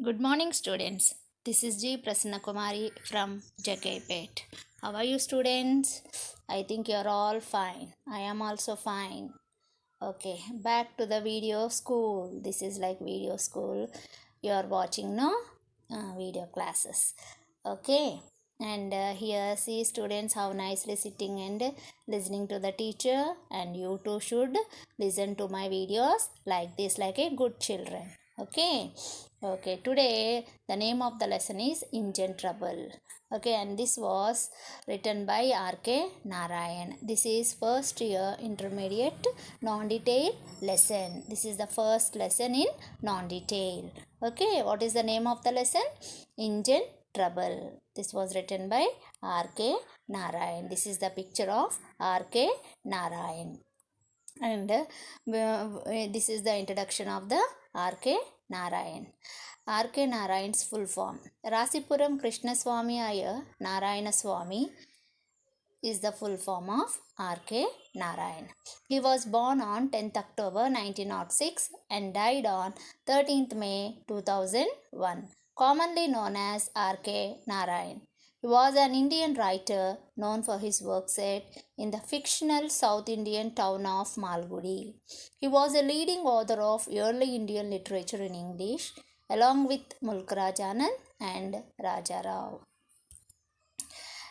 Good morning, students. This is G. Prasanna Kumari from Jakaipet. How are you, students? I think you're all fine. I am also fine. Okay, back to the video school. This is like video school. You're watching, no? Video classes. Okay, and here see students how nicely sitting and listening to the teacher, and you too should listen to my videos like this, like a good children. Okay, today the name of the lesson is Engine Trouble. Okay, and this was written by R.K. Narayan. This is first year intermediate non-detail lesson. This is the first lesson in non-detail. Okay, what is the name of the lesson? Engine Trouble. This was written by R.K. Narayan. This is the picture of R.K. Narayan. And this is the introduction of the R.K. Narayan. R.K. Narayan's full form. Rasipuram Krishnaswamy Iyer Narayana Swamy is the full form of R.K. Narayan. He was born on 10th October 1906 and died on 13th May 2001, commonly known as R.K. Narayan. He was an Indian writer known for his work set in the fictional South Indian town of Malgudi. He was a leading author of early Indian literature in English, along with Mulk Raj Anand and Raja Rao.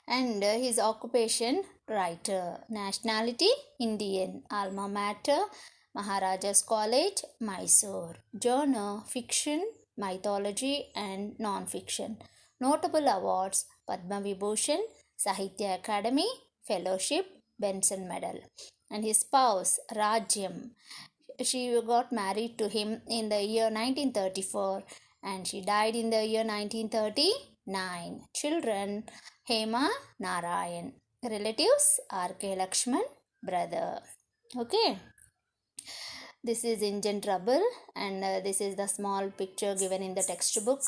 And his occupation, writer. Nationality, Indian. Alma mater, Maharaja's College, Mysore. Genre, fiction, mythology and non-fiction. Notable awards, Padma Vibhushan, Sahitya Academy, Fellowship, Benson Medal. And his spouse, Rajyam. She got married to him in the year 1934 and she died in the year 1939. Children, Hema Narayan. Relatives, R.K. Lakshman, brother. Okay. This is Engine Trouble and this is the small picture given in the textbook,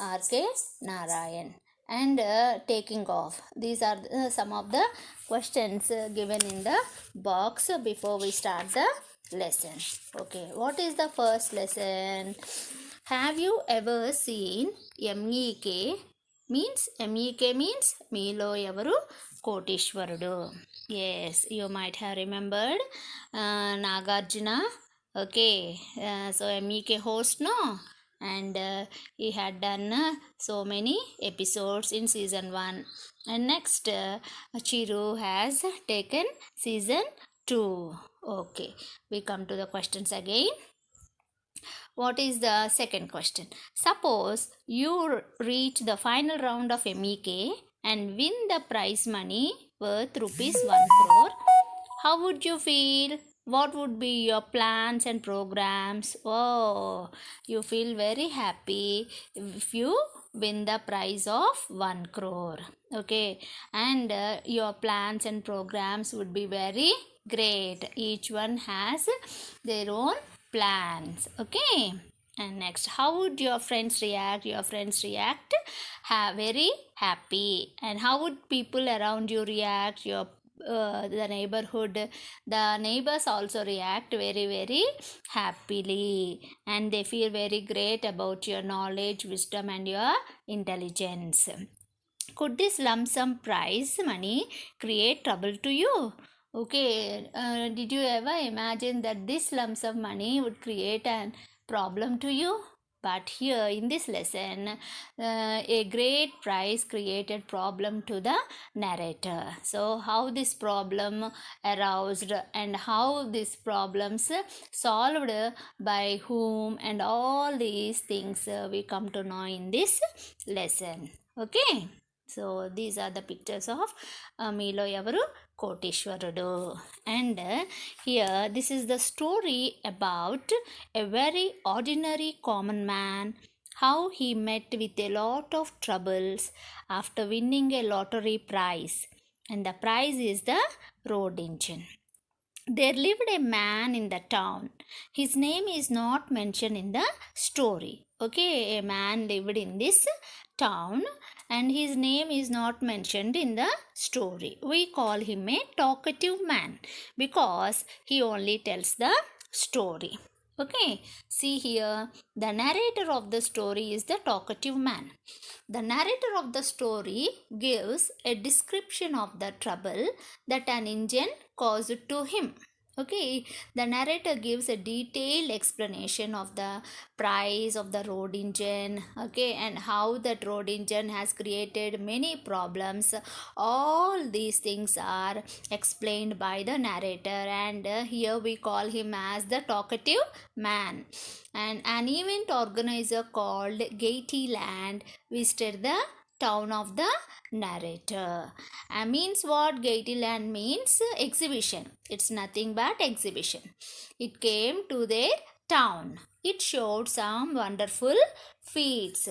R.K. Narayan. And taking off. These are some of the questions given in the box before we start the lesson. Okay, what is the first lesson? Have you ever seen MEK? MEK means Meelo Evaru Kotishwarudu. Yes, you might have remembered Nagarjuna. Okay, so MEK host, no? And he had done so many episodes in season 1. And next, Chiru has taken season 2. Okay, we come to the questions again. What is the second question? Suppose you reach the final round of MEK and win the prize money worth rupees 1 crore. How would you feel? What would be your plans and programs? Oh, you feel very happy if you win the prize of 1 crore. Okay, and your plans and programs would be very great. Each one has their own plans. Okay, and next, how would your friends react? Your friends react very happy. And how would people around you react? The neighborhood, the neighbors also react very happily, and they feel very great about your knowledge, wisdom and your intelligence. Could this lump sum prize money create trouble to you? Okay, did you ever imagine that this lump sum money would create a problem to you? But here in this lesson, a great prize created problem to the narrator. So how this problem aroused and how these problems solved by whom and all these things we come to know in this lesson. Okay. So these are the pictures of Meelo Evaru Kotishwarudu. And here this is the story about a very ordinary common man, how he met with a lot of troubles after winning a lottery prize. And the prize is the road engine. There lived a man in the town. His name is not mentioned in the story. Okay, a man lived in this town and his name is not mentioned in the story. We call him a talkative man because he only tells the story. Okay, see here, the narrator of the story is the talkative man. The narrator of the story gives a description of the trouble that an engine caused to him. Okay, the narrator gives a detailed explanation of the price of the road engine, okay, and how that road engine has created many problems. All these things are explained by the narrator, and here we call him as the talkative man. And an event organizer called Gaiety Land visited the town of the narrator. Means what? Gaiety Land means exhibition. It's nothing but exhibition. It came to their town. It showed some wonderful feats.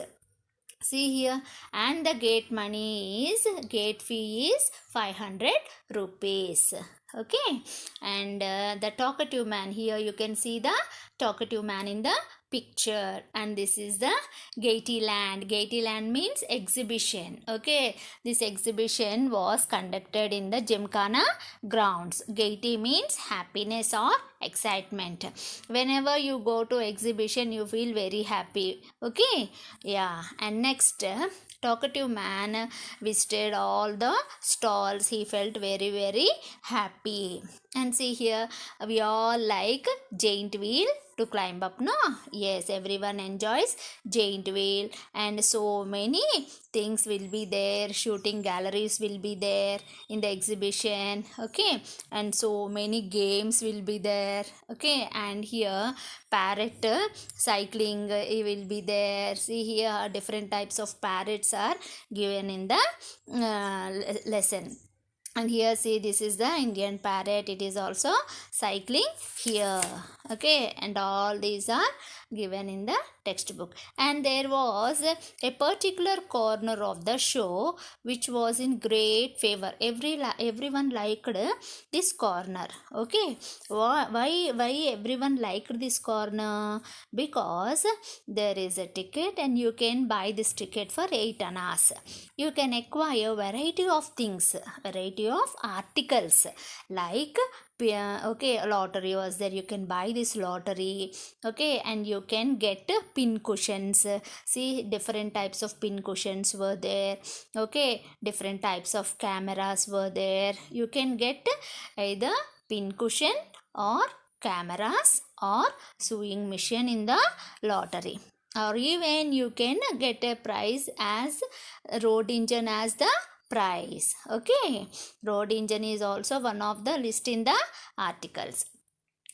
See here, and the gate fee is 500 rupees. Okay, and the talkative man, here you can see the talkative man in the picture, and this is the Gaiety Land. Gaiety Land means exhibition. Okay, this exhibition was conducted in the Gymkhana grounds. Gaiety means happiness or excitement. Whenever you go to exhibition, you feel very happy. Okay, yeah. And next, talkative man visited all the stalls. He felt very happy. And see here, we all like giant wheel to climb up, no? Yes, everyone enjoys giant wheel, and so many things will be there. Shooting galleries will be there in the exhibition. Okay, and so many games will be there. Okay, and here parrot cycling will be there. See here, different types of parrots are given in the lesson. And here, see, this is the Indian parrot. It is also cycling here. Okay, and all these are given in the textbook. And there was a particular corner of the show which was in great favor. Everyone liked this corner. Okay, why everyone liked this corner? Because there is a ticket, and you can buy this ticket for 8 annas. You can acquire variety of things, variety of articles, like okay, lottery was there. You can buy this lottery. Okay, and you can get pin cushions. See, different types of pin cushions were there. Okay, different types of cameras were there. You can get either pin cushion or cameras or sewing machine in the lottery, or even you can get a prize as road engine as the prize. Okay, road engine is also one of the list in the articles.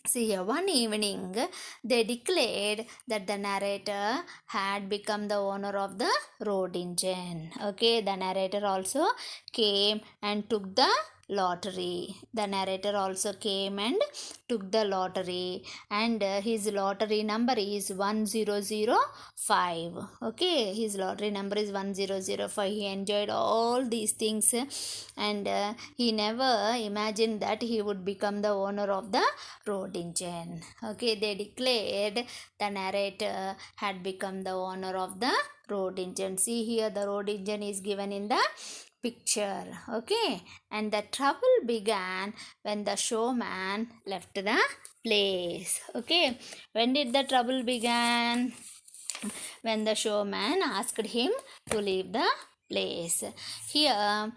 See here, one evening they declared that the narrator had become the owner of the road engine. Okay, the narrator also came and took the lottery. The narrator also came and took the lottery, and his lottery number is 1005. Okay, his lottery number is 1005. He enjoyed all these things, and he never imagined that he would become the owner of the road engine. Okay, they declared the narrator had become the owner of the road engine. See here, the road engine is given in the picture. Okay, and the trouble began when the showman left the place. Okay, when did the trouble began? When the showman asked him to leave the place. Here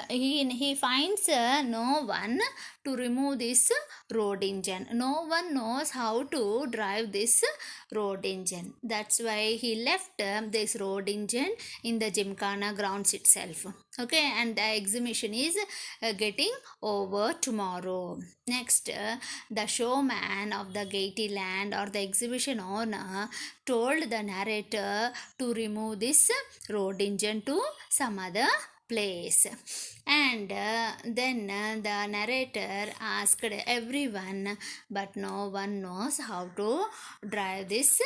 he finds no one to remove this road engine. No one knows how to drive this road engine. That's why he left this road engine in the Gymkhana grounds itself. Okay, and the exhibition is getting over tomorrow. Next, the showman of the Gaiety Land, or the exhibition owner, told the narrator to remove this road engine to some other place. And then the narrator asked everyone, but no one knows how to drive this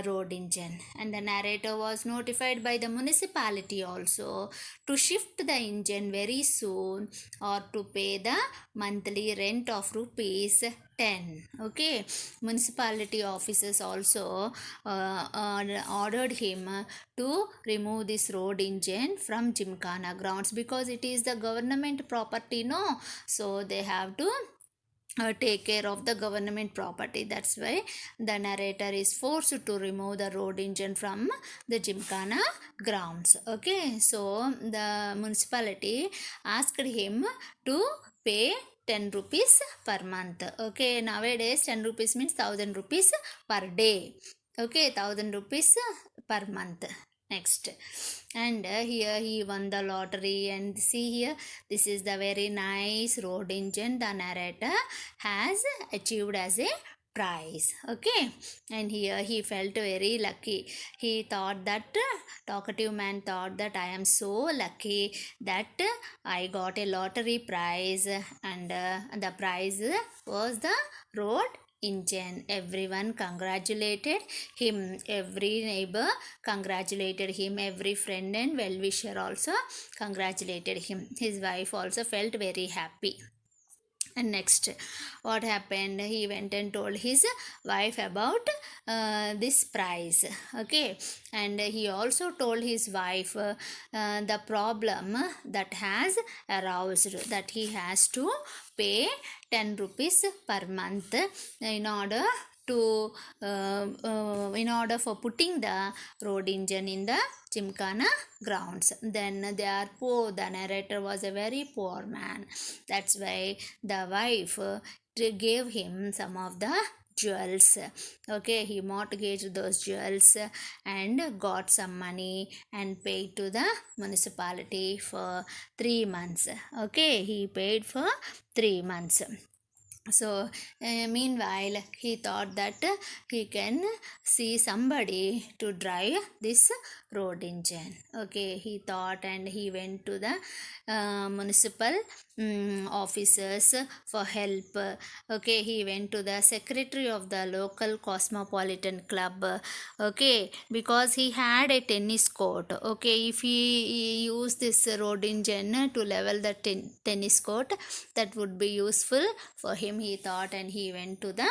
road engine. And the narrator was notified by the municipality also to shift the engine very soon, or to pay the monthly rent of rupees 10. Okay, municipality officers also ordered him to remove this road engine from Gymkhana grounds, because it is the government property, no? So they have to take care of the government property. That's why the narrator is forced to remove the road engine from the Gymkhana grounds. Okay, so the municipality asked him to pay 10 rupees per month. Okay, nowadays 10 rupees means 1000 rupees per day. Okay, 1000 rupees per month. Next, and here he won the lottery, and see here, this is the very nice road engine the narrator has achieved as a prize. Okay, and here he felt very lucky. He thought that talkative man thought that I am so lucky that I got a lottery prize, and the prize was the road engine. Everyone congratulated him. Every neighbor congratulated him. Every friend and well-wisher also congratulated him. His wife also felt very happy. And next, what happened? He went and told his wife about this prize. Okay, and he also told his wife the problem that has aroused, that he has to pay 10 rupees per month in order to in order for putting the road engine in the Gymkhana grounds. Then they are poor. The narrator was a very poor man. That's why the wife gave him some of the jewels. Okay, he mortgaged those jewels and got some money and paid to the municipality for 3 months. Okay, he paid for 3 months. So meanwhile he thought that he can see somebody to drive this road engine. Okay, he thought, and he went to the municipal officers for help. Okay, he went to the secretary of the local cosmopolitan club. Okay, because he had a tennis court. Okay, if he used this road engine to level the tennis court, that would be useful for him, he thought, and he went to the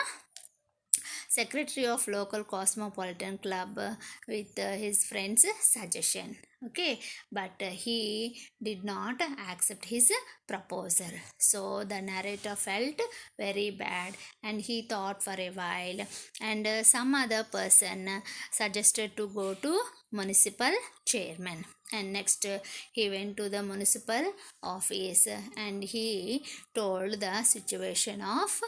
secretary of local cosmopolitan club with his friend's suggestion. Okay, but he did not accept his proposal. So the narrator felt very bad, and he thought for a while, and some other person suggested to go to municipal chairman. And next, he went to the municipal office, and he told the situation of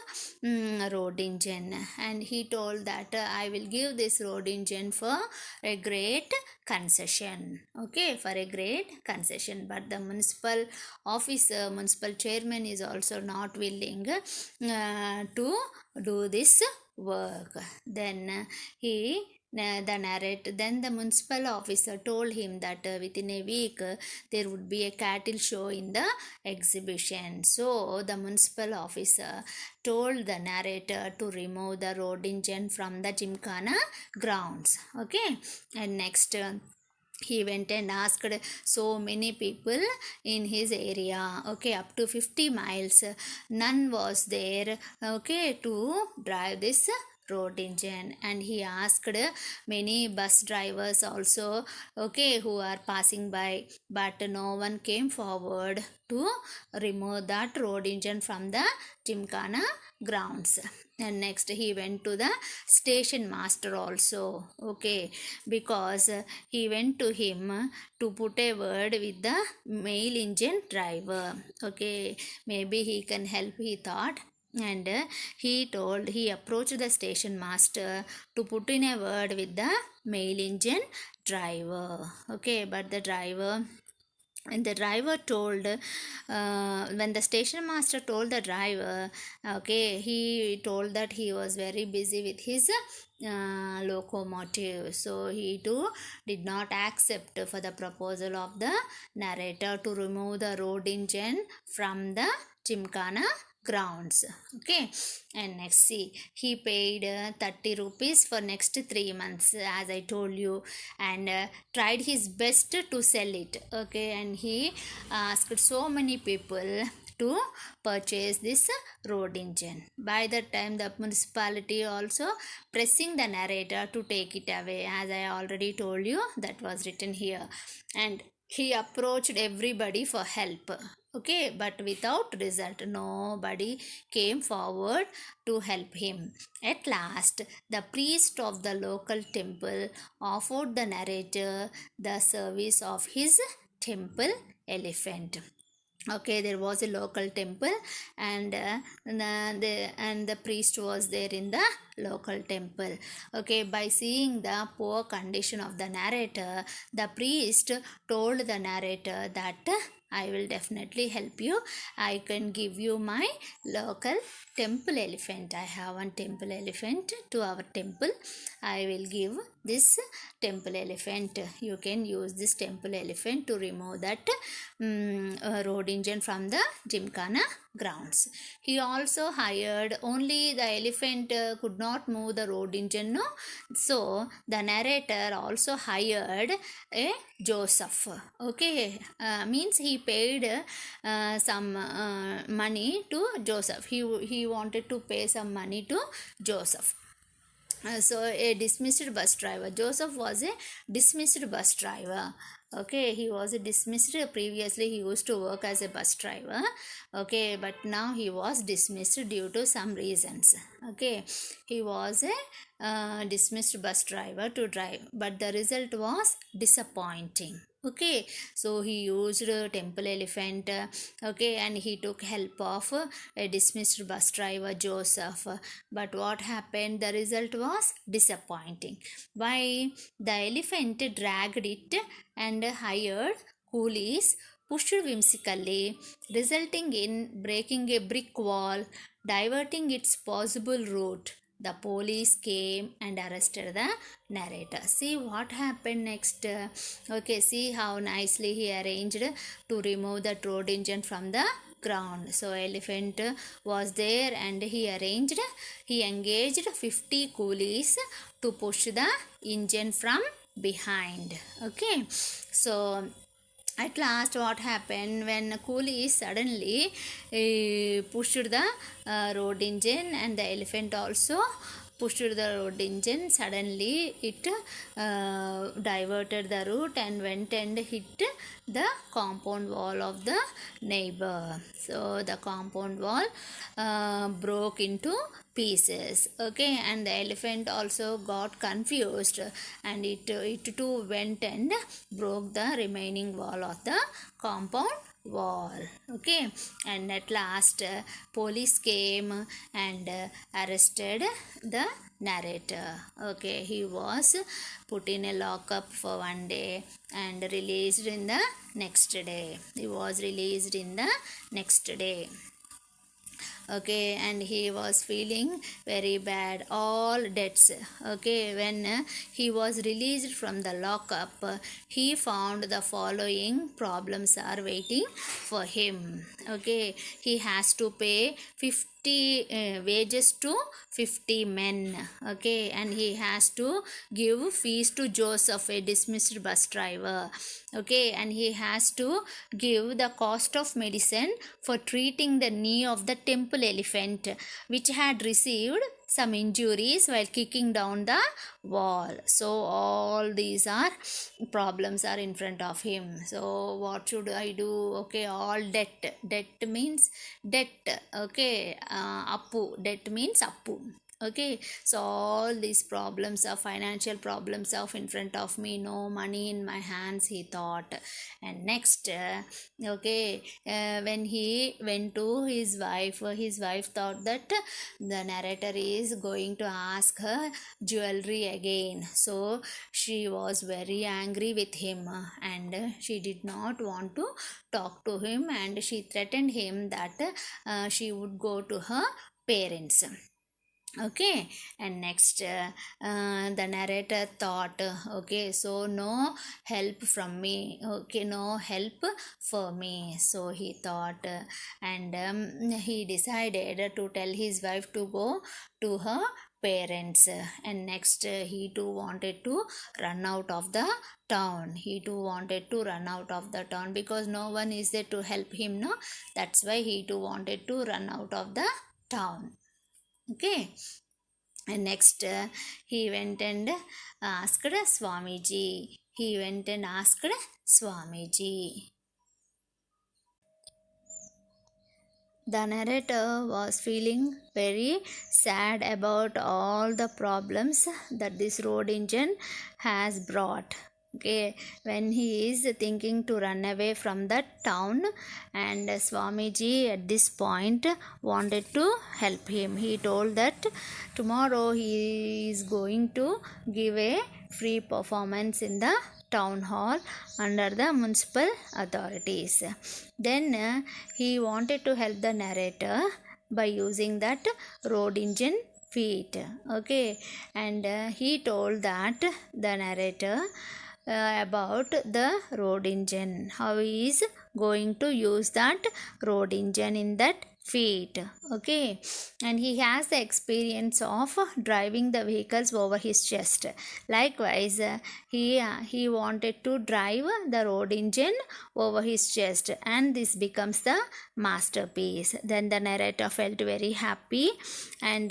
road engine, and he told that I will give this road engine for a great concession. Okay, for a great concession. But the municipal officer, municipal chairman is also not willing to do this work. Then then the municipal officer told him that within a week there would be a cattle show in the exhibition. So the municipal officer told the narrator to remove the road engine from the Gymkhana grounds. Okay, and next, he went and asked so many people in his area. Okay, up to 50 miles, none was there, okay, to drive this road engine. And he asked many bus drivers also, okay, who are passing by, but no one came forward to remove that road engine from the Gymkhana grounds. And next, he went to the station master also. Okay, because he went to him to put a word with the mail engine driver. Okay, maybe he can help, he thought. And he approached the station master to put in a word with the mail engine driver. Okay, but the driver told, when the station master told the driver, okay, he told that he was very busy with his locomotive. So he too did not accept for the proposal of the narrator to remove the road engine from the Gymkhana grounds. Okay, and next, see, he paid 30 rupees for next 3 months, as I told you, and tried his best to sell it. Okay, and he asked so many people to purchase this road engine. By that time, the municipality also pressing the narrator to take it away, as I already told you, that was written here. And He approached everybody for help, okay, but without result. Nobody came forward to help him. At last, the priest of the local temple offered the narrator the service of his temple elephant. Okay, there was a local temple, and the priest was there in the local temple. Okay, by seeing the poor condition of the narrator, the priest told the narrator that I will definitely help you. I can give you my local temple elephant. I have one temple elephant to our temple. I will give this temple elephant. You can use this temple elephant to remove that rhododendron from the Gymkhana grounds. He also hired, only the elephant could not move the rhododendron, no? So the narrator also hired a Joseph. Okay, means he paid some money to Joseph. He wanted to pay some money to Joseph. So a dismissed bus driver. Joseph was a dismissed bus driver. Okay, he was a dismissed. Previously he used to work as a bus driver. Okay, but now he was dismissed due to some reasons. Okay, he was a dismissed bus driver to drive, but the result was disappointing. Okay, so he used a temple elephant. Okay, and he took help of a dismissed bus driver Joseph. But what happened? The result was disappointing. Why? The elephant dragged it and hired coolies, pushed whimsically, resulting in breaking a brick wall, diverting its possible route. The police came and arrested the narrator. See what happened next. Okay, see how nicely he arranged to remove the road engine from the ground. So elephant was there, and he engaged 50 coolies to push the engine from behind. Okay, so at last what happened, when coolies suddenly pushed the road engine, and the elephant also pushed the road engine, suddenly it diverted the route and went and hit the compound wall of the neighbor. So the compound wall broke into pieces. Okay, and the elephant also got confused, and it too went and broke the remaining wall of the compound wall. Okay, and at last police came and arrested the narrator. Okay, he was put in a lockup for one day and released in the next day. He was released in the next day. Okay, and he was feeling very bad, all debts. Okay, when he was released from the lockup, he found the following problems are waiting for him. Okay, he has to pay 50 wages to 50 men. Okay, and he has to give fees to Joseph, a dismissed bus driver. Okay, and he has to give the cost of medicine for treating the knee of the temple elephant, which had received some injuries while kicking down the wall. So all these are problems are in front of him. So what should I do? Okay, all debt means debt. Okay, appu, debt means appu. Okay, so all these problems are financial problems of in front of me, no money in my hands, he thought. And next okay, when he went to his wife thought that the narrator is going to ask her jewelry again. So she was very angry with him, and she did not want to talk to him, and she threatened him that she would go to her parents. Okay, and next the narrator thought, okay, so no help from me. Okay, no help for me. So he thought, and he decided to tell his wife to go to her parents. And next he too wanted to run out of the town. He too wanted to run out of the town because no one is there to help him, no? That's why he too wanted to run out of the town. Okay, and next he went and asked Swamiji. he went and asked Swamiji. The narrator was feeling very sad about all the problems that this road engine has brought. Okay, when he is thinking to run away from that town, and Swamiji at this point wanted to help him. He told that tomorrow he is going to give a free performance in the town hall under the municipal authorities. Then he wanted to help the narrator by using that road engine feat. Okay, and he told that the narrator about the road engine, how he is going to use that road engine in that feat. Okay, and he has the experience of driving the vehicles over his chest. Likewise, he wanted to drive the road engine over his chest, and this becomes the masterpiece. Then the narrator felt very happy, and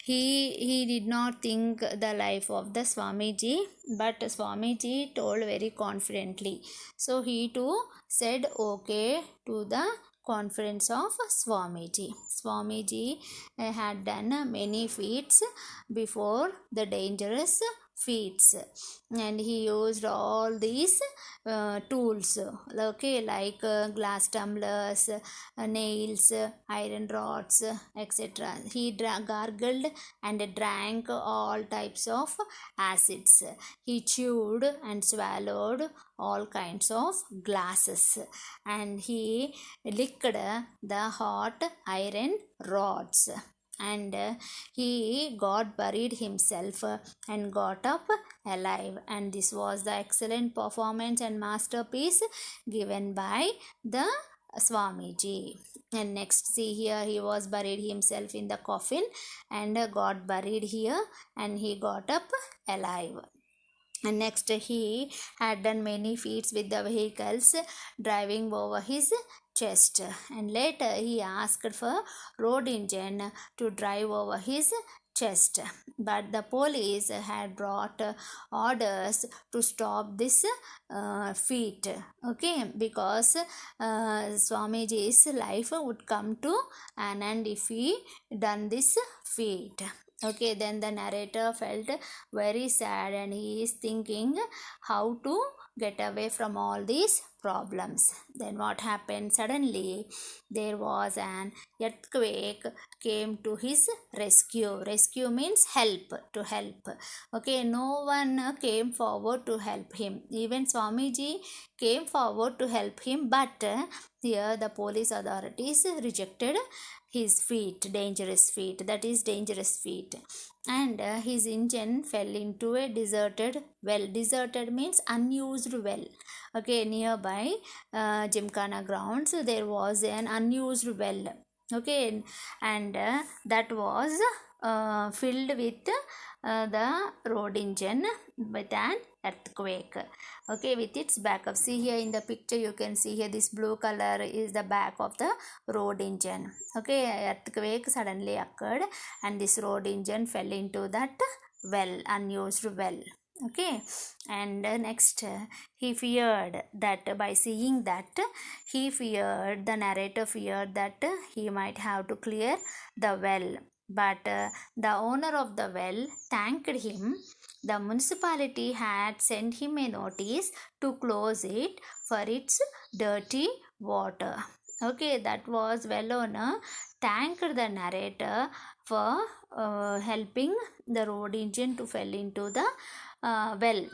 he did not think the life of the Swamiji, but Swamiji told very confidently. So he too said okay to the conference of Swamiji. Swamiji had done many feats before the dangerous feats, and he used all these tools, okay, like glass tumblers, nails, iron rods, etc. He gargled and drank all types of acids. He chewed and swallowed all kinds of glasses, and he licked the hot iron rods, and he got buried himself and got up alive. And this was the excellent performance and masterpiece given by the Swamiji. And next, see here, he was buried himself in the coffin and got buried here, and he got up alive. And next, he had done many feats with the vehicles driving over his chest, and later he asked for road engine to drive over his chest, but the police had brought orders to stop this feat, okay, because Swamiji's life would come to an end if he done this feat. Okay, then the narrator felt very sad, and he is thinking how to get away from all these problems. Then what happened? Suddenly there was an earthquake came to his rescue. Rescue means help, to help. Okay, no one came forward to help him. Even Swamiji came forward to help him, but here the police authorities rejected his feat, dangerous feat, that is dangerous feat, and his engine fell into a deserted well. Deserted means unused well. Okay, nearby Gymkhana grounds there was an unused well. Okay, and that was filled with the road engine with an earthquake. Okay, with its backup. See here in the picture, you can see here this blue color is the back of the road engine. Okay, earthquake suddenly occurred, and this road engine fell into that well, unused well. Okay, and next he feared that by seeing that, the narrator feared that he might have to clear the well, but the owner of the well thanked him. The municipality had sent him a notice to close it for its dirty water. Okay, that was well owner thanked the narrator for helping the road engine to fell into the well,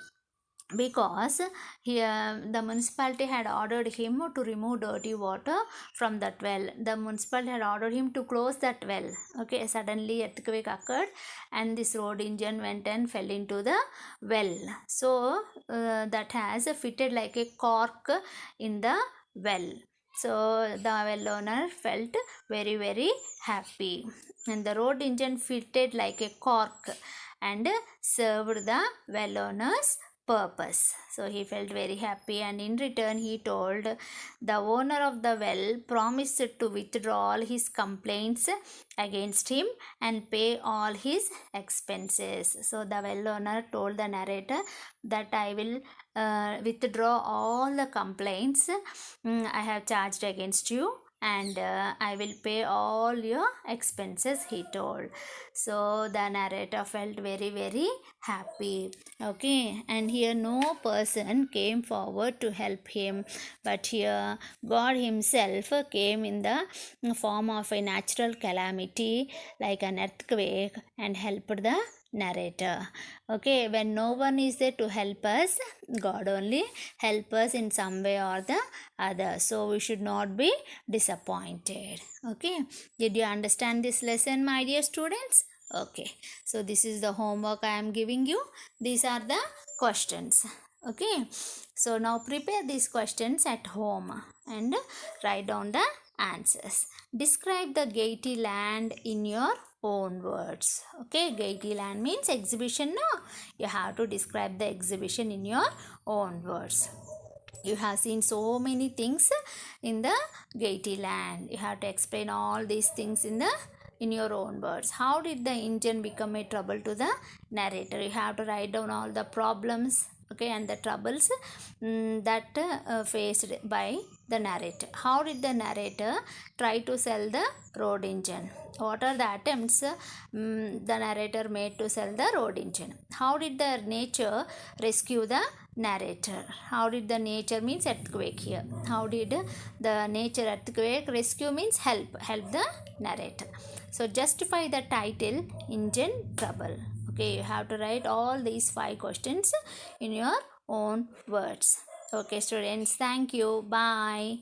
because here the municipality had ordered him to remove dirty water from that well. The municipality had ordered him to close that well. Okay, suddenly earthquake occurred, and this road engine went and fell into the well. So that has fitted like a cork in the well. So the well owner felt very, very happy, and the road engine fitted like a cork and served the well owner's purpose. So he felt very happy, and in return he told the owner of the well promised to withdraw all his complaints against him and pay all his expenses. So the well owner told the narrator that I will withdraw all the complaints I have charged against you, and I will pay all your expenses, he told. So the narrator felt very, very happy. Okay, and here no person came forward to help him, but here God Himself came in the form of a natural calamity like an earthquake and helped the narrator. Okay, when no one is there to help us, God only help us in some way or the other. So we should not be disappointed. Okay, did you understand this lesson, my dear students? Okay, so this is the homework I am giving you. These are the questions. Okay, so now prepare these questions at home and write down the answers. Describe the Gaiety land in your own words. Okay, Gaiety land means exhibition. No, you have to describe the exhibition in your own words. You have seen so many things in the Gaiety land. You have to explain all these things in your own words. How did the engine become a trouble to the narrator? You have to write down all the problems, okay, and the troubles that faced by the narrator. How did the narrator try to sell the road engine? What are the attempts the narrator made to sell the road engine? How did the nature rescue the narrator? How did the nature means earthquake here? How did the nature earthquake rescue means help the narrator? So justify the title Engine Trouble. Okay, you have to write all these 5 questions in your own words. Okay, students, thank you. Bye.